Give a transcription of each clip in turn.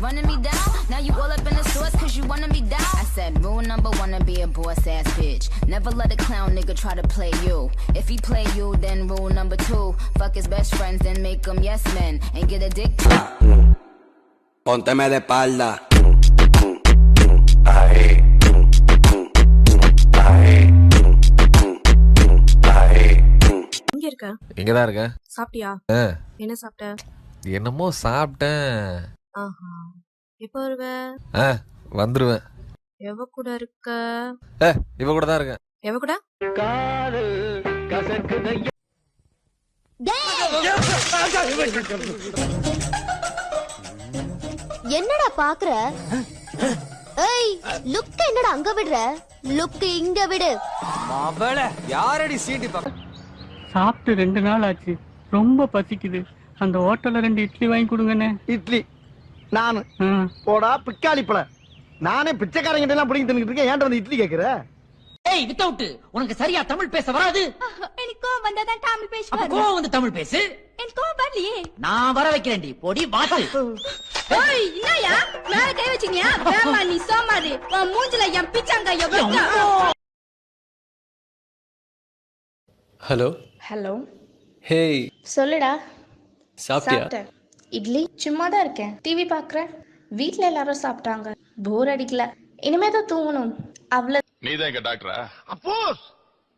running me down. Now you all up in the stores cause you wanna be down. I said rule number 1 to be a boss ass bitch. Never let a clown nigga try to play you. If he play you, then rule number 2, fuck his best friends, then make them yes men and get a dick. Pónteme de espalda. எங்க இருக்க? எங்கதான் இருக்க? சாப்பிட்டியா? என்ன சாப்பிட்ட? என்னமோ சாப்பிட்டேன். ஆஹா. எப்ப வருவ? வந்துருவேன். எவ கூட இருக்க? இவ கூட தான் இருக்கேன். எவ கூட? என்னடா பாக்குற? ஏய், லுக் என்னடா அங்க விடுற? லுக் இங்க விடு. மாவள யாரடி சீண்டி பாக்க? சாப்பிட்டு 2 நாள் ஆச்சு, ரொம்ப பசிக்குது. அந்த ஹோட்டல்ல 2 இட்லி வாங்கி கொடுங்கண்ணே. இட்லி நானு போடா பிக்காளி பழ. நானே பிச்சைக்காரங்கிட்ட எல்லாம் பிடிங்கி தின்னுட்டு இருக்கேன். ஏன்டா வந்து இட்லி கேக்குற? ஏய் வித்தவுட் உனக்கு சரியா தமிழ் பேச வராது. எனக்கு வந்ததான் தமிழ் பேச அப்ப கோவம் வந்து தமிழ் பேசு. எனக்கு வரலையே. நான் வர வைக்கிறேன்டி பொடி வாத்து. ஏய் என்னயா மேல கை வச்சீங்க? வேமா நீ சோமாரி. உன் மூஞ்சில என் பிச்சாங்காய வைக்க. Hello hello. ஹேய் சொல்லுடா. சாப்பிட்டியா? இட்லி. சும்மா தான் இருக்கேன், டிவி பார்க்குறேன். வீட்டில் எல்லாரும் சாப்பிட்டாங்க, போர் அடிக்கல. இனிமே தான் தூங்கணும். அவ்வளோ. நீதான் எங்க டாக்டரா? அப்போஸ்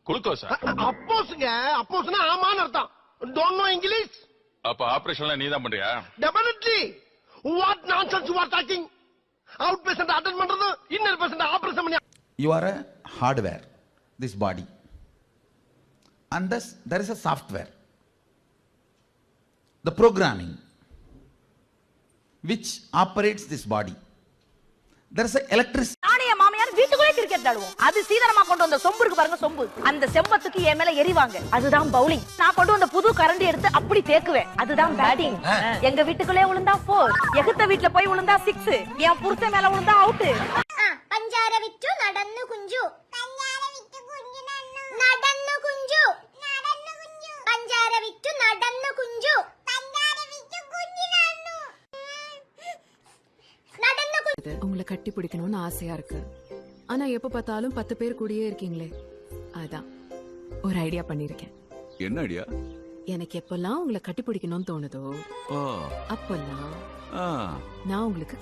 குளுக்கோஸா? அப்போஸ்ங்க. அப்போஸ்னா ஆமான்னு அர்த்தம். Don't know English? அப்ப ஆபரேஷன்லாம் நீதான் பண்றியா? Definitely. What nonsense you are talking? Out patient attend பண்றது, இன்னர் பேஷண்ட் ஆபரேஷன் பண்ணி. You are a hardware, this body, and thus there is a software, the programming which operates this body. There is a electricity. நானே மாமியார் வீட்டுக்குள்ளே cricket ஆடுவோம். அது சீதனமா கொண்டு வந்த சொம்பு இருக்கு பாருங்க, சொம்பு. அந்த செம்பத்துக்கு என் மேல எரிவாங்க, அதுதான் பவுலிங். நான் கொண்டு வந்த புது கரண்டி எடுத்து அப்படி தேக்குவேன், அதுதான் பேட்டிங். எங்க வீட்டுக்குள்ளே விழுந்தா 4, எகுத்த வீட்டுல போய் விழுந்தா 6, என் புருஷன் மேல விழுந்தா அவுட். பஞ்சார விட்டு நடந்து குஞ்சு. பஞ்சார விட்டு குஞ்சு நடந்து குஞ்சு. நடந்து குஞ்சு. பஞ்சார விட்டு நடந்து குஞ்சு. பஞ்சார விட்டு குஞ்சு நடந்து. நடந்து குஞ்சு. உங்களை கட்டி பிடிக்கணும்னு ஆசையா இருக்கு. ஆனா எப்ப பார்த்தாலும் 10 பேர் கூடயே இருக்கீங்களே, அதான் ஒரு ஐடியா பண்ணிருக்கேன். என்ன ஐடியா? எனக்கு எப்பெல்லாம் உங்களை கட்டி பிடிக்கணும்னு தோணுதோ அப்பெல்லாம் நான் உங்களுக்கு